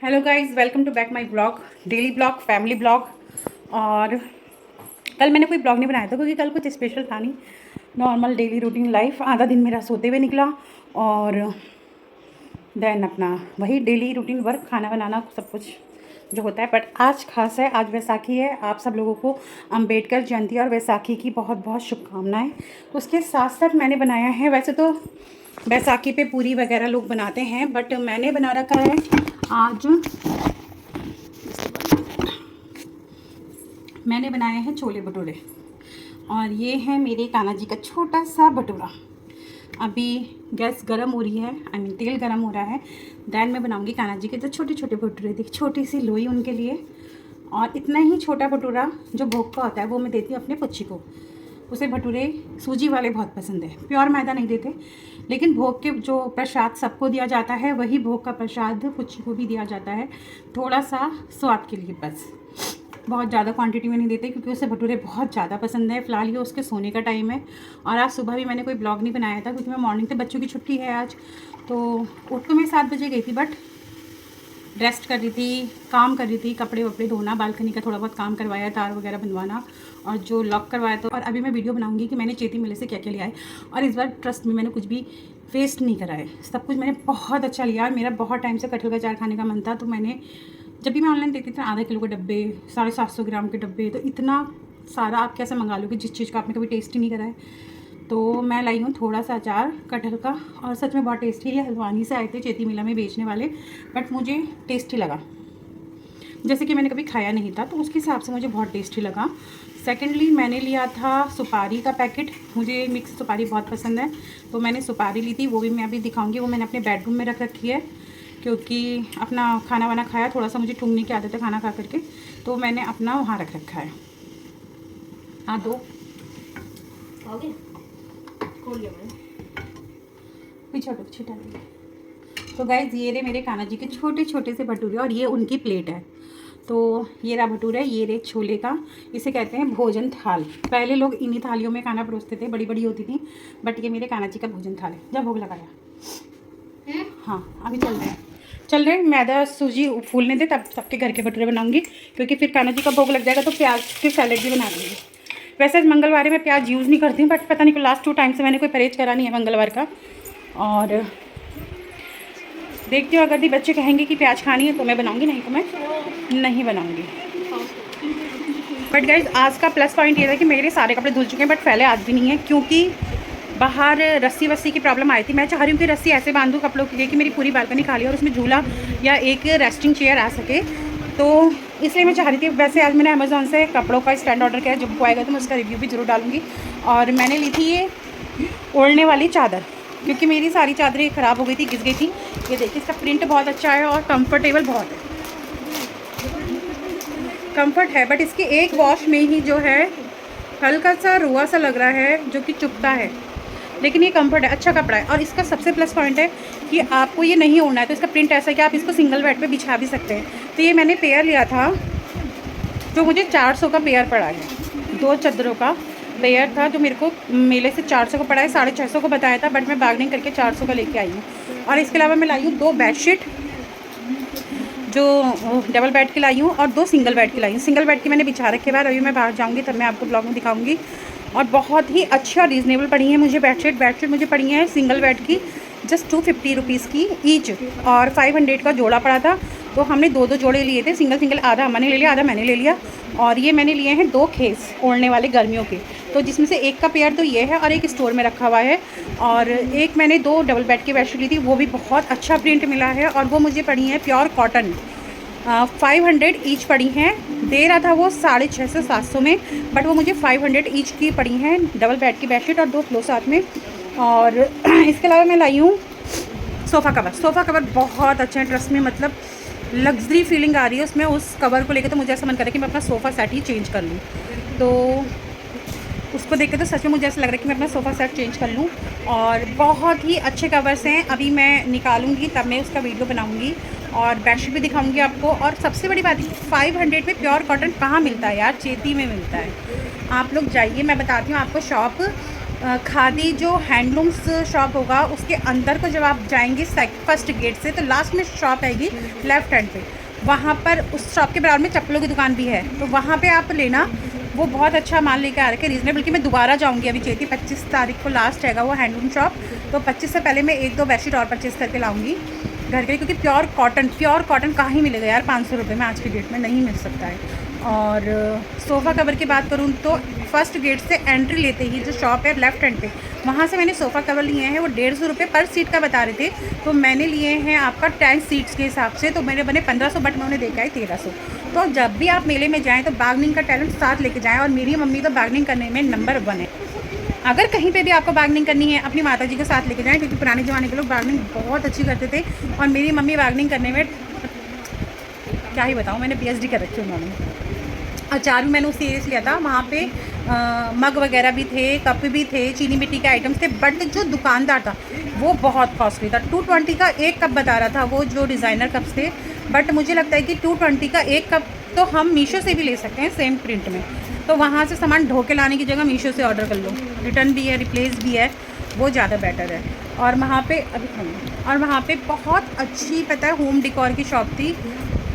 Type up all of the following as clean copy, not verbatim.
Hello guys, welcome to back my blog, daily blog, family blog. और कल मैंने कोई ब्लॉग नहीं बनाया था क्योंकि कल कुछ स्पेशल था नहीं। नॉर्मल डेली रूटीन लाइफ, आधा दिन मेरा सोते हुए निकला और देन अपना वही डेली रूटीन वर्क, खाना बनाना, सब कुछ जो होता है। बट आज खास है, आज वैसाखी है। आप सब लोगों को अम्बेडकर जयंती और वैसाखी की बहुत बहुत शुभकामनाएं। उसके साथ साथ मैंने बनाया है, वैसे तो वैसाखी पे पूरी वगैरह लोग बनाते हैं, बट मैंने बना रखा है आज, मैंने बनाए हैं छोले भटूरे। और ये है मेरे कान्हा जी का छोटा सा भटूरा। अभी गैस गरम हो रही है, आई मीन तेल गरम हो रहा है। देन मैं बनाऊंगी कान्हा जी के तो छोटे छोटे भटूरे, देखिए छोटी सी लोई उनके लिए। और इतना ही छोटा भटूरा जो भोग का होता है वो मैं देती हूँ अपने पुच्ची को। उसे भटूरे सूजी वाले बहुत पसंद है, प्योर मैदा नहीं देते। लेकिन भोग के जो प्रसाद सबको दिया जाता है वही भोग का प्रसाद पुच्ची को भी दिया जाता है, थोड़ा सा स्वाद के लिए बस। बहुत ज़्यादा क्वांटिटी में नहीं देते क्योंकि उसे भटूरे बहुत ज़्यादा पसंद है। फिलहाल ये उसके सोने का टाइम है। और आज सुबह भी मैंने कोई ब्लॉग नहीं बनाया था क्योंकि मैं मॉर्निंग से, बच्चों की छुट्टी है आज, तो उठ तो मैं 7 बजे गई थी, बट रेस्ट कर रही थी, काम कर रही थी, कपड़े वपड़े धोना, बालकनी का थोड़ा बहुत काम करवाया, तार वगैरह बनवाना और जो लॉक करवाया। तो और अभी मैं वीडियो बनाऊंगी कि मैंने चेती मेले से क्या क्या लिया है। और इस बार ट्रस्ट में मैंने कुछ भी वेस्ट नहीं करा है, सब कुछ मैंने बहुत अच्छा लिया। मेरा बहुत टाइम से कटहल का अचार खाने का मन था, तो मैंने, जब भी मैं ऑनलाइन देखती थी आधा किलो के डब्बे, 750 ग्राम के डब्बे, तो इतना सारा आप कैसे मंगा लोगे जिस चीज़ का आपने कभी टेस्ट ही नहीं करा है। तो मैं लाई हूँ थोड़ा सा अचार कटहल का, और सच में बहुत टेस्टी है। हल्द्वानी से आए थे चेती मेला में बेचने वाले, बट मुझे टेस्टी लगा, जैसे कि मैंने कभी खाया नहीं था, तो उसके हिसाब से मुझे बहुत टेस्टी लगा। सेकेंडली मैंने लिया था सुपारी का पैकेट, मुझे मिक्स सुपारी बहुत पसंद है, तो मैंने सुपारी ली थी। वो भी मैं अभी दिखाऊंगी, वो मैंने अपने बेडरूम में रख रखी है क्योंकि अपना खाना वाना खाया, थोड़ा सा मुझे ठूंगने की आदत है खाना खा करके, तो मैंने अपना वहाँ रख रखा है। हाँ, दो पीछे छिटा। तो गाइज ये रहे मेरे कान्हा जी के छोटे छोटे से भटूरे और ये उनकी प्लेट है। तो ये रहा भटूरा, ये रहे छोले का, इसे कहते हैं भोजन थाल। पहले लोग इन्हीं थालियों में खाना परोसते थे, बड़ी बड़ी होती थी, बट ये मेरे कान्हा जी का भोजन थाल है। जब भोग लगाया, हाँ अभी चल रहे मैदा सूजी फूलने दे, तब सबके घर के भटूरे बनाऊंगी क्योंकि फिर कान्हा जी का भोग लग जाएगा तो प्याज की सैलेड भी बना दूँगी। वैसे मंगलवार में प्याज यूज़ नहीं करती हूँ, बट पता नहीं लास्ट 2 टाइम से मैंने कोई परहेज करा नहीं है मंगलवार का। और देखती हूँ, अगर भी बच्चे कहेंगे कि प्याज खानी है तो मैं बनाऊंगी, नहीं तो मैं नहीं बनाऊंगी। बट गाइज आज का प्लस पॉइंट ये था कि मेरे सारे कपड़े धुल चुके हैं, बट फैले आज भी नहीं है क्योंकि बाहर रस्सी वस्सी की प्रॉब्लम आई थी। मैं चाह रही हूँ कि रस्सी ऐसे बांधूँ कपड़ों के लिए कि मेरी पूरी बालकनी खाली और उसमें झूला या एक रेस्टिंग चेयर आ सके, तो इसलिए मैं चाह रही थी। वैसे आज मैंने अमेज़ॉन से कपड़ों का स्टैंड ऑर्डर किया है, जब वो आएगा तो मैं उसका रिव्यू भी ज़रूर डालूंगी। और मैंने ली थी ये ओढ़ने वाली चादर क्योंकि मेरी सारी चादरें ख़राब हो गई थी, घिस गई थी। ये देखिए, इसका प्रिंट बहुत अच्छा है और कंफर्टेबल बहुत है, कंफर्ट है। बट इसके एक वॉश में ही जो है हल्का सा रुआ सा लग रहा है जो कि चुभता है, लेकिन ये कंफर्ट है, अच्छा कपड़ा है। और इसका सबसे प्लस पॉइंट है कि आपको ये नहीं ओढ़ना है, तो इसका प्रिंट ऐसा है कि आप इसको सिंगल बेड पे बिछा भी सकते हैं। तो ये मैंने पेयर लिया था जो मुझे 400 का पेयर पड़ा है, 2 चादरों का पेयर था जो मेरे को मेले से 400 का पड़ा है। 650 को बताया था, बट मैं बार्गेनिंग करके 400 का लेके आई हूँ। और इसके अलावा मैं लाई हूँ 2 बेडशीट जो डबल बेड की लाई हूँ और 2 सिंगल बेड की लाई हूँ। सिंगल बेड की मैंने बिछा रखे बाद, अभी मैं बाहर जाऊँगी तब मैं आपको ब्लॉग में दिखाऊँगी। और बहुत ही अच्छी और रीज़नेबल पड़ी है मुझे बेडशीट मुझे पड़ी है सिंगल बेड की जस्ट 250 रुपीज़ की ईच, और 500 का जोड़ा पड़ा था। तो हमने 2 जोड़े लिए थे, सिंगल, आधा मैंने ले लिया, आधा मैंने ले लिया। और ये मैंने लिए हैं 2 खेस ओढ़ने वाले गर्मियों के, तो जिसमें से एक का पेयर तो ये है और एक स्टोर में रखा हुआ है। और एक मैंने 2 डबल बेड की बेडशीट ली थी, वो भी बहुत अच्छा प्रिंट मिला है और वो मुझे पड़ी है प्योर कॉटन। 500 ईच पड़ी हैं, दे रहा था वो 650-700 में, बट वो मुझे 500 ईच की पड़ी हैं, डबल बेड की बेडशीट और 2 पिलो साथ में। और इसके अलावा मैं लाई हूँ सोफ़ा कवर बहुत अच्छा है, ट्रस्ट में, मतलब लग्जरी फीलिंग आ रही है उसमें। उस कवर को लेकर तो मुझे ऐसा मन कर रहा है कि मैं अपना सोफ़ा सेट ही चेंज कर लूँ। तो उसको देख के तो सच में मुझे ऐसा लग रहा है कि मैं अपना सोफ़ा सेट चेंज कर लूँ। और बहुत ही अच्छे कवर्स हैं, अभी मैं निकालूंगी तब मैं उसका वीडियो बनाऊंगी और बेडशीट भी दिखाऊंगी आपको। और सबसे बड़ी बात है 500 में प्योर कॉटन कहाँ मिलता है यार, चेती में मिलता है। आप लोग जाइए, मैं बताती हूँ आपको शॉप, खादी जो हैंडलूम्स शॉप होगा उसके अंदर को जब आप जाएंगे फर्स्ट गेट से, तो लास्ट में शॉप आएगी लेफ्ट हैंड पे, वहाँ पर उस शॉप के बराबर में चप्पलों की दुकान भी है, तो वहाँ पे आप लेना। वो बहुत अच्छा माल लेके आ रखे रीजनेबल, बल्कि मैं दोबारा जाऊँगी अभी चेती 25 तारीख को लास्ट हैगा वो हैंडलूम शॉप, तो 25 से पहले मैं 1-2 बेडशीट और परचेज़ करके लाऊँगी घर के लिए, क्योंकि प्योर कॉटन कहाँ ही मिलेगा यार 500 रुपये में, आज के डेट में नहीं मिल सकता है। और सोफ़ा कवर की बात करूँ तो फर्स्ट गेट से एंट्री लेते ही जो शॉप है लेफ्ट हैंड पे, वहाँ से मैंने सोफ़ा कवर लिए हैं, वो 150 रुपये पर सीट का बता रहे थे, तो मैंने लिए हैं आपका 10 सीट्स के हिसाब से, तो मेरे बने 1500, बट मैं उन्हें देखा है 1300। तो जब भी आप मेले में जाएँ तो बार्गेनिंग का टैलेंट साथ लेके जाएँ, और मेरी मम्मी तो बार्गेनिंग करने में नंबर 1 है। अगर कहीं पे भी आपको बार्गेनिंग करनी है अपनी माता जी के साथ लेके जाएँ, क्योंकि पुराने ज़माने के लोग बार्गेनिंग बहुत अच्छी करते थे, और मेरी मम्मी बार्गेनिंग करने में क्या ही बताऊँ, मैंने PhD कर रखी है उन्होंने। अचार भी मैंने उसी एरिया से लिया था, वहाँ पे मग वगैरह भी थे, कप भी थे, चीनी मिट्टी के आइटम्स थे, बट जो दुकानदार था वो बहुत कॉस्टली था। 220 का एक कप बता रहा था वो, जो डिज़ाइनर कप्स थे, बट मुझे लगता है कि 220 का एक कप तो हम मीशो से भी ले सकते हैं सेम प्रिंट में, तो वहाँ से सामान ढो के लाने की जगह मीशो से ऑर्डर कर लो, रिटर्न भी है, रिप्लेस भी है, वो ज़्यादा बेटर है। और वहाँ पे बहुत अच्छी पता है होम डेकोर की शॉप थी,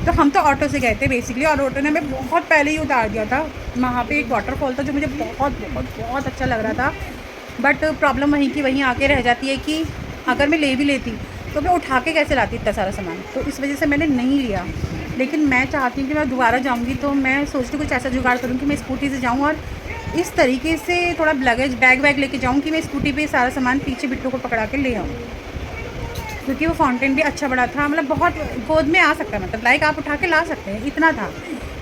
तो हम तो ऑटो से गए थे बेसिकली, और ऑटो ने हमें बहुत पहले ही उतार दिया था। वहाँ पे एक वाटरफॉल था जो मुझे बहुत बहुत बहुत अच्छा लग रहा था, बट प्रॉब्लम वहीं की वहीं आके रह जाती है कि अगर मैं ले भी लेती तो मैं उठा के कैसे लाती इतना सारा सामान, तो इस वजह से मैंने नहीं लिया। लेकिन मैं चाहती हूँ कि मैं दोबारा जाऊँगी तो मैं सोचती हूँ कुछ ऐसा जुगाड़ करूँ कि मैं स्कूटी से जाऊँ, और इस तरीके से थोड़ा लगेज बैग लेके जाऊँ कि मैं स्कूटी पर सारा सामान पीछे बिट्टू को पकड़ा के ले आऊँ, क्योंकि वो फाउंटेन भी अच्छा बड़ा था, मतलब बहुत गोद में आ सकता है, मतलब लाइक आप उठा के ला सकते हैं, इतना था।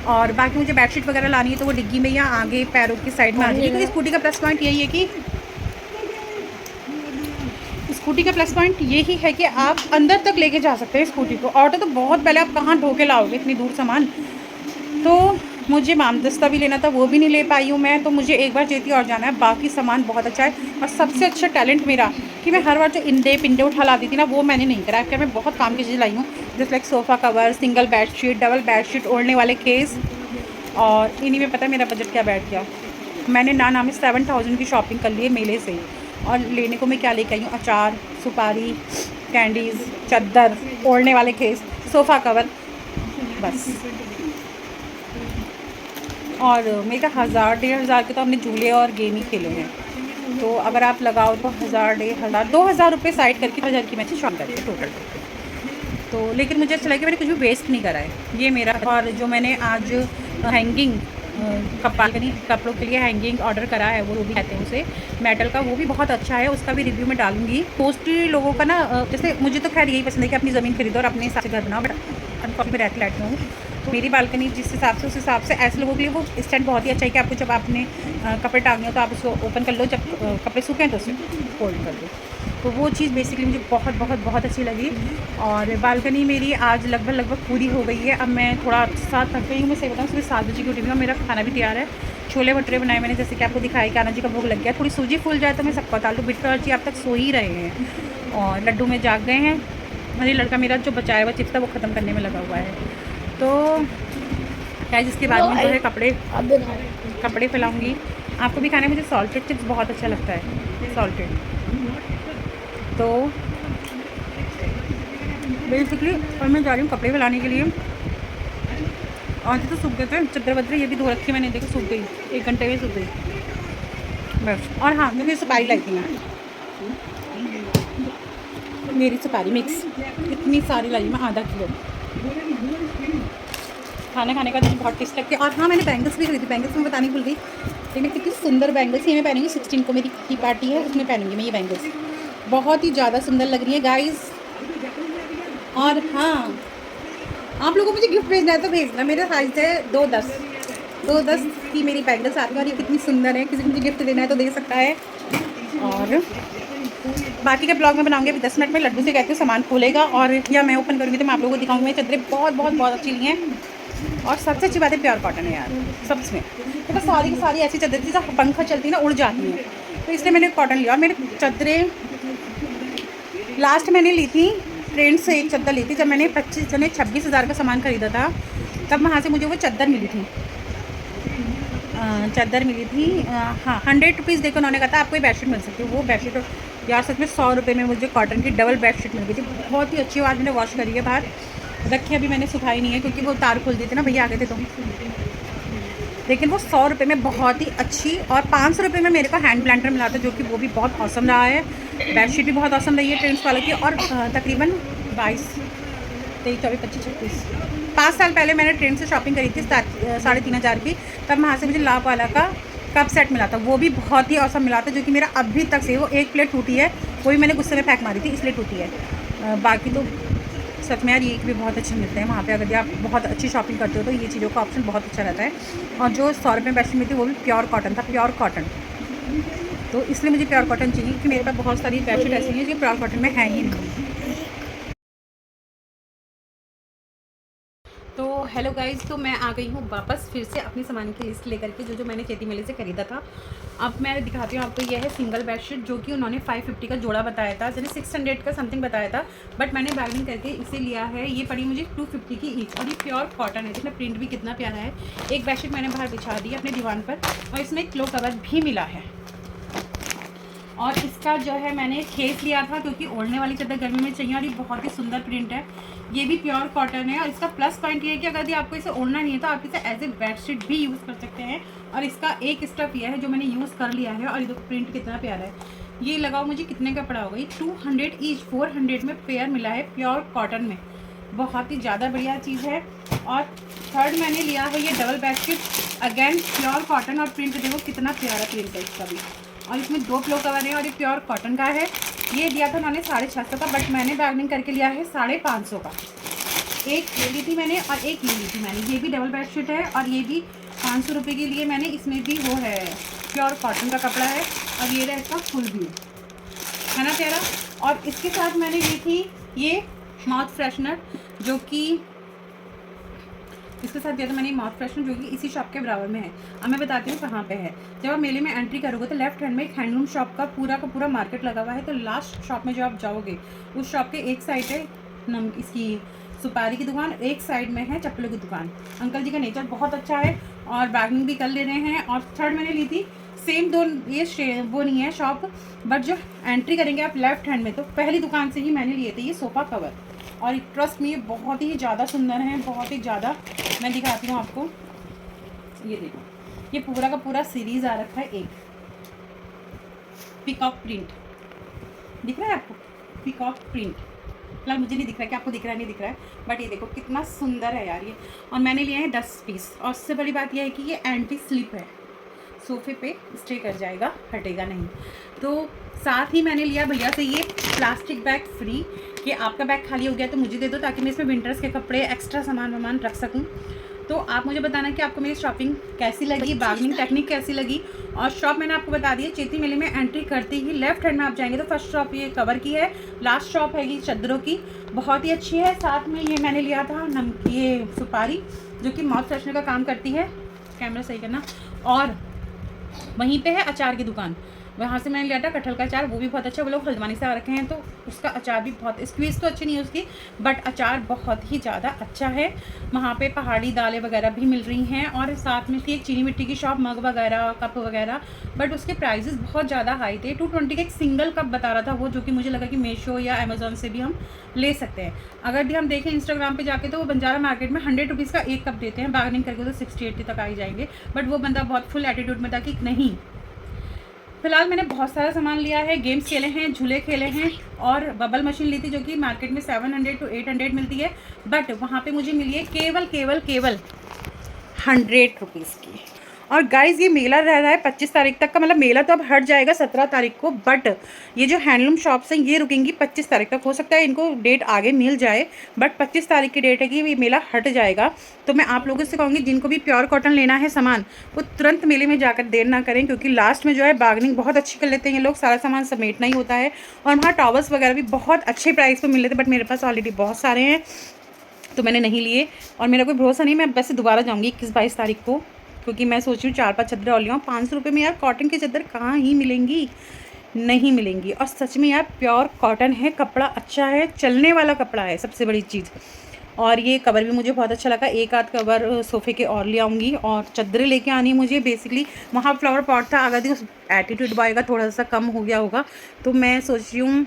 और बाकी मुझे बेडशीट वगैरह लानी है तो वो डिग्गी में या आगे पैरों की साइड में आ जाएगी, क्योंकि स्कूटी का प्लस पॉइंट यही है कि आप अंदर तक लेके जा सकते हैं स्कूटी को। ऑटो तो बहुत पहले, आप कहाँ ढो के लाओगे इतनी दूर सामान। तो मुझे मामदस्ता भी लेना था, वो भी नहीं ले पाई हूँ मैं, तो मुझे एक बार चेती और जाना है। बाकी सामान बहुत अच्छा है, और सबसे अच्छा टैलेंट मेरा कि मैं हर बार जो पिंडे उठा लाती थी ना, वो मैंने नहीं करा। क्या मैं बहुत काम की चीज़ लाई हूँ, जैसे like sofa cover, single bedsheet, double bedsheet, ओढ़ने वाले केस, और इन्हीं में पता है मेरा बजट क्या बैठ गया। मैंने ना में 7000 की शॉपिंग कर ली है मेले से, और लेने को मैं क्या लेके आई हूँ, अचार, सुपारी, कैंडीज़, चादर, ओढ़ने वाले केस, सोफ़ा कवर, बस। और मेरा 1000-1500 के तो हमने झूले और गेम ही खेले हैं, तो अगर आप लगाओ तो 1000-1500-2000 रुपये साइड करके 1000 की मैं शॉप करके टोटल। तो लेकिन मुझे अच्छा लगा कि मैंने कुछ भी वेस्ट नहीं करा है, ये मेरा। और जो मैंने आज हैंगिंग बालकनी कपड़ों के लिए हैंगिंग ऑर्डर करा है, वो भी कहते हैं उसे, मेटल का, वो भी बहुत अच्छा है, उसका भी रिव्यू में डालूंगी। मोस्टली लोगों का ना, जैसे मुझे तो खैर यही पसंद है कि अपनी ज़मीन खरीदो और अपने हिसाब से घर बनाओ, बट कॉफी में रहती हूँ, तो मेरी बालकनी जिस हिसाब से, उस हिसाब से ऐसे लोगों के लिए वो स्टैंड बहुत ही अच्छा है कि आपको जब आपने कपड़े टांगने हो तो आप उसको ओपन कर लो, जब कपड़े सूखें तो उसे फोल्ड कर दो। तो वो चीज़ बेसिकली मुझे बहुत बहुत बहुत अच्छी लगी। और बालकनी मेरी आज लगभग पूरी हो गई है। अब मैं थोड़ा सा थक गई हूँ, मैं सही बताऊँ, सुबह 7 बजे की उठी हुई हूँ। मेरा खाना भी तैयार है, छोले भटूरे बनाए मैंने, जैसे कि आपको दिखाया, कान्हा जी का भोग लग गया। थोड़ी सूजी फूल जाए तो मैं सबको बता लूँ, बिट्टू जी अब तक सो ही रहे हैं, और लड्डू में जाग गए हैं। मेरी लड़का मेरा जो बचाया हुआ चिप्स था वो ख़त्म करने में लगा हुआ है। तो क्या, जिसके बाद में जो है कपड़े फैलाऊँगी। आपको भी खाने, मुझे सॉल्टेड चिप्स बहुत अच्छा लगता है, सॉल्टेड। तो बेसिकली और मैं जा रही हूँ कपड़े फैलाने के लिए। आज तो सूख गए थे चद्दर वद्दर, ये भी धो रखी मैंने, देखो सूख गई, 1 घंटे में सूख गई बस। और हाँ, मुझे सुपारी लाई थी मैं, मेरी सुपारी मिक्स इतनी सारी लाई मैं, आधा किलो। खाना खाने का तो बहुत टेस्ट लगती है। और हाँ, मैंने बैंगल्स भी खरीदी, बैंगल्स में बतानी भूल गई, लेकिन कितनी सुंदर बैंगल्स, ये मैं पहनूंगी 16 को, मेरी की पार्टी है, उसमें पहनूंगी मैं ये बैंगल्स, बहुत ही ज़्यादा सुंदर लग रही है गाइस। और हाँ, आप लोगों को मुझे गिफ्ट भेजना है तो भेजना, मेरा साइज़ है 210 की मेरी बैंगल्स आती है, और ये कितनी सुंदर है, किसी को मुझे गिफ्ट देना है तो दे सकता है। और बाकी के ब्लॉग में बनाऊंगी अभी 10 मिनट में। लड्डू से कहती हूँ सामान खोलेगा, और या मैं ओपन करूँगी तो मैं आप लोगों को दिखाऊंगी। मेरी चद्दरें बहुत बहुत बहुत अच्छी ली हैं, और सबसे अच्छी बात है प्योर कॉटन है यार सबसे। तो बस सारी की सारी ऐसी चद्दर थी, जब पंखा चलती है ना उड़ जाती हैं, तो इसलिए मैंने कॉटन लिया। और मेरे चद्दरें लास्ट मैंने ली थी ट्रेंड से, एक चद्दर ली थी जब मैंने 26,000 का सामान ख़रीदा था, तब वहाँ से मुझे वो चद्दर मिली थी। चादर मिली थी। हाँ 100 रुपीज़ देखो उन्होंने कहा था आपको ये बेडशीट मिल सकती है। वो बेडशीट यार सच में 100 रुपये में मुझे कॉटन की डबल बेडशीट मिल गई थी। बहुत ही अच्छी। आज मैंने वॉश करी है बाहर रखी, अभी मैंने सुखाई नहीं है क्योंकि वो तार खुल दी थी ना, भैया आ गए थे तो। लेकिन वो 100 रुपये में बहुत ही अच्छी, और 500 रुपये में मेरे को हैंड प्लांटर मिला था जो कि वो भी बहुत औसम रहा है। बेडशीट भी बहुत औसम रही है ट्रेंड्स वाले की। और तकरीबन 22, 23, 24, 25, 26, 5 साल पहले मैंने ट्रेंड से शॉपिंग करी थी 3,500 की। तब वहाँ से मुझे लाभ वाला का कप सेट मिला था, वो भी बहुत ही औसम मिला था जो कि मेरा अभी तक से, वो एक प्लेट टूटी है, वो भी मैंने गुस्से में फेंक मारी थी इसलिए टूटी है। बाकी तो सच में यार ये भी बहुत अच्छे मिलते हैं वहाँ पे। अगर आप बहुत अच्छी शॉपिंग करते हो तो ये चीज़ों का ऑप्शन बहुत अच्छा रहता है। और जो 100 रुपये में बेडशीट मिलती वो भी प्योर कॉटन था, प्योर कॉटन। तो इसलिए मुझे प्योर कॉटन चाहिए क्योंकि मेरे पास बहुत सारी बेडशीट ऐसी हैं जो प्योर कॉटन में है ही नहीं। तो हेलो गाइज़, तो मैं आ गई हूँ वापस फिर से अपनी सामान की लिस्ट लेकर के, जो मैंने चेती मेले से ख़रीदा था। अब मैं दिखाती हूँ आपको। यह है सिंगल बेडशीट जो कि उन्होंने 550 का जोड़ा बताया था, यानी 600 का समथिंग बताया था, बट मैंने बार्गेनिंग करके इसे लिया है। ये पड़ी मुझे 250 की ईच, और ये प्योर कॉटन है। इसमें प्रिंट भी कितना प्यारा है। एक बेडशीट मैंने बाहर बिछा दी अपने दीवान पर, और इसमें एक पिलो कवर भी मिला है। और इसका जो है मैंने खेस लिया था क्योंकि ओढ़ने वाली चादर गर्मी में चाहिए, और ये बहुत ही सुंदर प्रिंट है। ये भी प्योर कॉटन है, और इसका प्लस पॉइंट ये है कि अगर आपको इसे ओढ़ना नहीं है तो आप इसे एज ए बेडशीट भी यूज़ कर सकते हैं। और इसका एक स्टफ यह है जो मैंने यूज़ कर लिया है, और ये देखो प्रिंट कितना प्यारा है। ये लगाओ मुझे कितने का पड़ा होगा, ये 200 ईच, 400 में पेयर मिला है प्योर कॉटन में। बहुत ही ज़्यादा बढ़िया चीज़ है। और थर्ड मैंने लिया है ये double bedsheet, again pure cotton, और प्रिंट देखो कितना प्यारा प्रिंट है इसका भी। और इसमें 2 पिलो कवर है, और ये प्योर कॉटन का है। ये दिया था उन्होंने 650 का, बट मैंने बार्गेनिंग करके लिया है 550 का। एक ले ली थी मैंने और एक ले ली थी मैंने। ये भी डबल बेडशीट है, और ये भी 500 रुपये के लिए मैंने। इसमें भी वो है प्योर कॉटन का कपड़ा है, और ये रहा इसका फुल व्यू, है ना प्यारा। और इसके साथ मैंने ली थी ये माउथ फ्रेशनर, जो कि इसके साथ दिया था मैंने माउथ फ्रेशनर, जो कि इसी शॉप के बराबर में है। अब मैं बताती हूँ कहाँ पे है। जब आप मेले में एंट्री करोगे तो लेफ्ट हैंड में एक हैंडलूम शॉप का पूरा मार्केट लगा हुआ है। तो लास्ट शॉप में जो आप जाओगे उस शॉप के एक साइड है इसकी सुपारी की दुकान, एक साइड में है चप्पलों की दुकान। अंकल जी का नेचर बहुत अच्छा है, और बार्गेनिंग भी कर ले रहे हैं। और थर्ड मैंने ली थी सेम दो, ये वो नहीं है शॉप, बट जो एंट्री करेंगे आप लेफ्ट हैंड में तो पहली दुकान से ही मैंने लिए थे ये सोफ़ा कवर। और ट्रस्ट में ये बहुत ही ज़्यादा सुंदर है, बहुत ही ज़्यादा। मैं दिखाती हूँ आपको, ये देखो, ये पूरा का पूरा सीरीज़ आ रखा है। एक पीकॉक प्रिंट दिख रहा है आपको, पीकॉक प्रिंट। फिलहाल मुझे नहीं दिख रहा है कि आपको दिख रहा है नहीं दिख रहा है, बट ये देखो कितना सुंदर है यार ये। और मैंने लिए हैं 10 पीस। और उससे बड़ी बात यह है कि ये एंटी स्लिप है, सोफे पे स्टे कर जाएगा, हटेगा नहीं। तो साथ ही मैंने लिया भैया से ये प्लास्टिक बैग फ्री, कि आपका बैग खाली हो गया तो मुझे दे दो, ताकि मैं इसमें विंटर्स के कपड़े एक्स्ट्रा सामान रख सकूं। तो आप मुझे बताना कि आपको मेरी शॉपिंग कैसी लगी, बार्गेनिंग टेक्निक कैसी लगी। और शॉप मैंने आपको बता दी है, चेती मेले में एंट्री करते ही लेफ्ट हैंड में आप जाएंगे तो फर्स्ट शॉप ये कवर की है, लास्ट शॉप है ये चादरों की, बहुत ही अच्छी है। साथ में ये मैंने लिया था ये सुपारी, जो कि माउथ फ्रेशनर का काम करती है, कैमरा सही करना। और वहीं पे है अचार की दुकान, वहाँ से मैंने लिया था कटहल का अचार, वो भी बहुत अच्छा। वो लोग हल्द्वानी से आ रखे हैं तो उसका अचार भी बहुत, स्क्वीज़ तो अच्छी नहीं है उसकी, बट अचार बहुत ही ज़्यादा अच्छा है। वहाँ पे पहाड़ी दालें वगैरह भी मिल रही हैं। और साथ में थी एक चीनी मिट्टी की शॉप, मग वगैरह, कप वगैरह, बट उसके प्राइजेस बहुत ज़्यादा हाई थे। 220 का एक सिंगल कप बता रहा था वो, जो कि मुझे लगा कि मीशो या अमेज़ॉन से भी हम ले सकते हैं। अगर भी हम देखें इंस्टाग्राम पे जाके तो वो बंजारा मार्केट में 100 रुपीज़ का एक कप देते हैं, बार्गेनिंग करके तो 60-80 तक आ ही जाएंगे। बट वो बंदा बहुत फुल एटीट्यूड में था कि नहीं। फिलहाल मैंने बहुत सारा सामान लिया है, गेम्स खेले हैं, झूले खेले हैं, और बबल मशीन ली थी जो कि मार्केट में 700 to 800 मिलती है, बट वहाँ पे मुझे मिली है केवल 100 रुपीज़ की। और गाइज़ ये मेला रह रहा है 25 तारीख तक का, मतलब मेला तो अब हट जाएगा 17 तारीख को, बट ये जो हैंडलूम शॉप्स हैं ये रुकेंगी 25 तारीख तक। हो सकता है इनको डेट आगे मिल जाए, बट 25 तारीख की डेट है कि ये मेला हट जाएगा। तो मैं आप लोगों से कहूँगी जिनको भी प्योर कॉटन लेना है सामान, वो तुरंत मेले में जाकर देर ना करें, क्योंकि लास्ट में जो है बार्गेनिंग बहुत अच्छी कर लेते हैं ये लोग, सारा सामान समेटना ही होता है। और वहाँ टॉवल्स वगैरह भी बहुत अच्छे प्राइस पर मिल रहे थे, बट मेरे पास ऑलरेडी बहुत सारे हैं तो मैंने नहीं लिए। और मेरा कोई भरोसा नहीं, मैं वैसे दोबारा जाऊँगी 21-22 तारीख को, क्योंकि मैं सोच रही हूँ 4-5 चादरें और लियाऊँ। 500 रुपये में यार कॉटन की चादर कहाँ ही मिलेंगी, नहीं मिलेंगी। और सच में यार प्योर कॉटन है, कपड़ा अच्छा है, चलने वाला कपड़ा है, सबसे बड़ी चीज़। और ये कवर भी मुझे बहुत अच्छा लगा। एक आध कवर सोफ़े के और ले आऊँगी और चादरें लेके आनी मुझे। बेसिकली वहाँ फ्लावर पॉट था, अगर उस एटीट्यूड बॉय का थोड़ा सा कम हो गया होगा, तो मैं सोच रही हूँ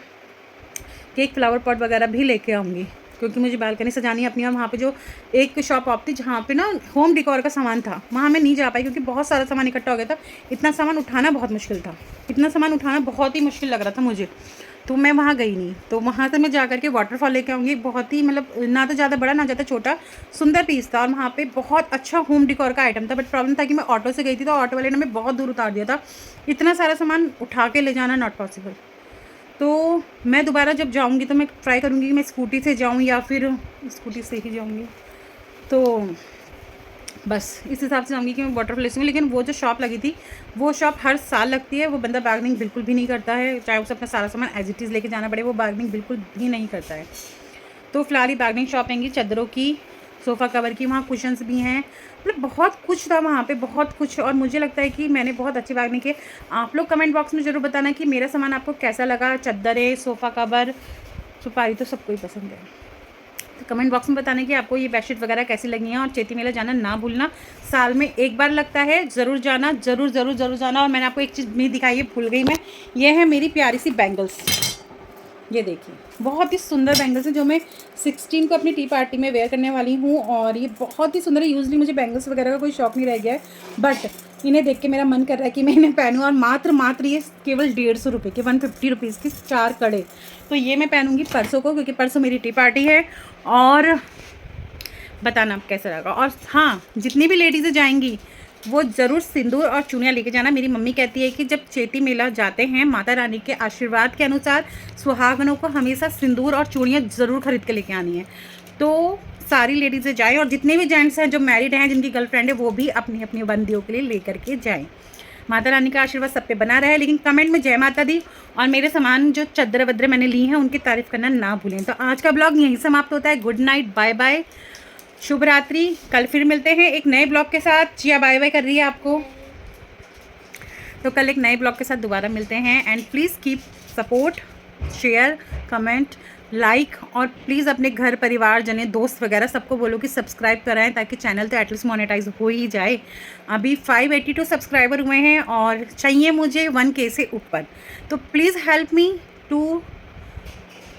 कि एक फ्लावर पॉट वगैरह भी लेके आऊँगी, क्योंकि मुझे बालकनी सजानी है अपनी। और वहाँ पे जो एक शॉप ऑप थी जहाँ पे ना होम डेकोर का सामान था, वहाँ मैं नहीं जा पाई क्योंकि बहुत सारा सामान इकट्ठा हो गया था। इतना सामान उठाना बहुत मुश्किल था, इतना सामान उठाना बहुत ही मुश्किल लग रहा था मुझे, तो मैं वहाँ गई नहीं। तो वहाँ से मैं जा करके वाटरफॉल लेके आऊँगी। बहुत ही मतलब ना तो ज़्यादा बड़ा ना ज़्यादा छोटा, सुंदर पीस था। और वहाँ पे बहुत अच्छा होम डेकोर का आइटम था। बट प्रॉब्लम था कि मैं ऑटो से गई थी, तो ऑटो वाले ने हमें बहुत दूर उतार दिया था। इतना सारा सामान उठा के ले जाना नॉट पॉसिबल। तो मैं दोबारा जब जाऊँगी तो मैं ट्राई करूँगी कि मैं स्कूटी से जाऊँ या फिर स्कूटी से ही जाऊँगी। तो बस इस हिसाब से जाऊँगी कि मैं वाटरफॉल ले सकूँ। लेकिन वो जो शॉप लगी थी, वो शॉप हर साल लगती है। वो बंदा बार्गेनिंग बिल्कुल भी नहीं करता है, चाहे उसे अपना सारा सामान एज इट इज़ लेके जाना पड़े, वो बार्गेनिंग बिल्कुल भी नहीं करता है। तो फिलहाल ही बार्गेनिंग शॉप आएंगी चादरों की, सोफ़ा कवर की, वहाँ कुशन्स भी हैं, मतलब बहुत कुछ था वहाँ पे, बहुत कुछ। और मुझे लगता है कि मैंने बहुत अच्छी बार्गेनिंग की। आप लोग कमेंट बॉक्स में ज़रूर बताना कि मेरा सामान आपको कैसा लगा। चादरें, सोफ़ा कवर, सुपारी तो सबको ही पसंद है। तो कमेंट बॉक्स में बताना कि आपको ये बेडशीट वगैरह कैसी लगी हैं। और चैती मेला जाना ना भूलना, साल में एक बार लगता है, ज़रूर जाना, ज़रूर ज़रूर ज़रूर जाना। और मैंने आपको एक चीज़ नहीं दिखाई है, भूल गई मैं, ये है मेरी प्यारी सी बैंगल्स। ये देखिए, बहुत ही सुंदर बैंगल्स हैं जो मैं 16 को अपनी टी पार्टी में वेयर करने वाली हूँ। और ये बहुत ही सुंदर है। यूजली मुझे बैंगल्स वगैरह का कोई शौक नहीं रह गया है, बट इन्हें देख के मेरा मन कर रहा है कि मैं इन्हें पहनूँ। और मात्र ये केवल 150 रुपये के, 150 रुपीज़ की 4 कड़े। तो ये मैं पहनूँगी परसों को, क्योंकि परसों मेरी टी पार्टी है। और बताना कैसा लगा। और हाँ, जितनी भी लेडीज़ें जाएंगी वो ज़रूर सिंदूर और चूड़ियाँ लेके जाना। मेरी मम्मी कहती है कि जब चैती मेला जाते हैं, माता रानी के आशीर्वाद के अनुसार सुहागनों को हमेशा सिंदूर और चूड़ियाँ ज़रूर खरीद के लेके आनी है। तो सारी लेडीज़ें जाएँ, और जितने भी जेंट्स हैं जो मैरिड हैं, जिनकी गर्लफ्रेंड है, वो भी अपनी अपनी बंदियों के लिए ले करके जाएँ। माता रानी का आशीर्वाद सब पे बना रहे। लेकिन कमेंट में जय माता दी, और मेरे सामान जो चद्दर वद्दर मैंने ली हैं उनकी तारीफ़ करना ना भूलें। तो आज का ब्लॉग यहीं समाप्त होता है। गुड नाइट, बाय बाय, शुभ रात्रि। कल फिर मिलते हैं एक नए ब्लॉग के साथ। जिया बाय बाय कर रही है आपको, तो कल एक नए ब्लॉग के साथ दोबारा मिलते हैं। And please keep support, share, comment, like. और प्लीज़ अपने घर परिवार जने, दोस्त वगैरह सबको बोलो कि सब्सक्राइब कराएं, ताकि चैनल तो एटलीस्ट मोनेटाइज हो ही जाए। अभी 582 सब्सक्राइबर हुए हैं और चाहिए मुझे 1K से ऊपर। तो please help me to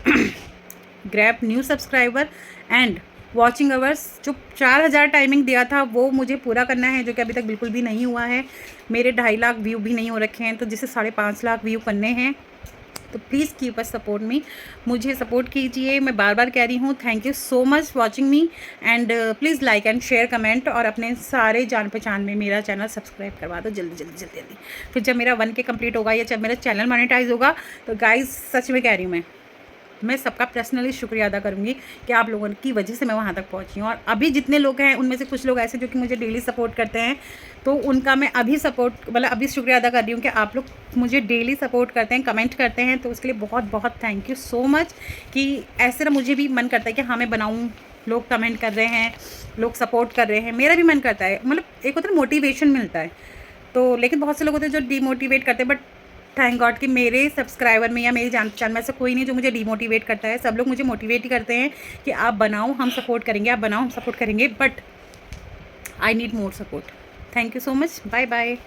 grab new subscriber and watching hours. जो 4000 टाइमिंग दिया था वो मुझे पूरा करना है, जो कि अभी तक बिल्कुल भी नहीं हुआ है। मेरे 2.5 लाख व्यू भी नहीं हो रखे हैं, तो जिसे 5.5 लाख व्यू करने हैं। तो please keep us support me, मुझे सपोर्ट कीजिए। मैं बार बार कह रही हूँ, thank you so much watching me. And please like and share, comment, और अपने सारे जान पहचान में मेरा चैनल सब्सक्राइब करवा दो जल्दी जल्दी जल्दी जल्दी। फिर जब मेरा 1K कंप्लीट होगा या जब मेरा चैनल मोनेटाइज होगा, तो गाइज सच में कह रही हूँ, मैं सबका पर्सनली शुक्रिया अदा करूँगी कि आप लोगों की वजह से मैं वहाँ तक पहुँची हूँ। और अभी जितने लोग हैं उनमें से कुछ लोग ऐसे जो कि मुझे डेली सपोर्ट करते हैं, तो उनका मैं अभी अभी शुक्रिया अदा कर रही हूँ कि आप लोग मुझे डेली सपोर्ट करते हैं, कमेंट करते हैं। तो उसके लिए बहुत बहुत थैंक यू सो मच। कि ऐसे ना मुझे भी मन करता है कि हाँ मैं बनाऊँ, लोग कमेंट कर रहे हैं, लोग सपोर्ट कर रहे हैं, मेरा भी मन करता है। मतलब एक होता है मोटिवेशन मिलता है। तो लेकिन बहुत से लोग होते हैं जो डीमोटिवेट करते हैं, बट थैंक गॉड कि मेरे सब्सक्राइबर में या मेरी जान पहचान में ऐसा कोई नहीं जो मुझे डीमोटिवेट करता है। सब लोग मुझे मोटिवेट ही करते हैं कि आप बनाओ, हम सपोर्ट करेंगे, आप बनाओ, हम सपोर्ट करेंगे। But I need more support. Thank you so much, bye bye.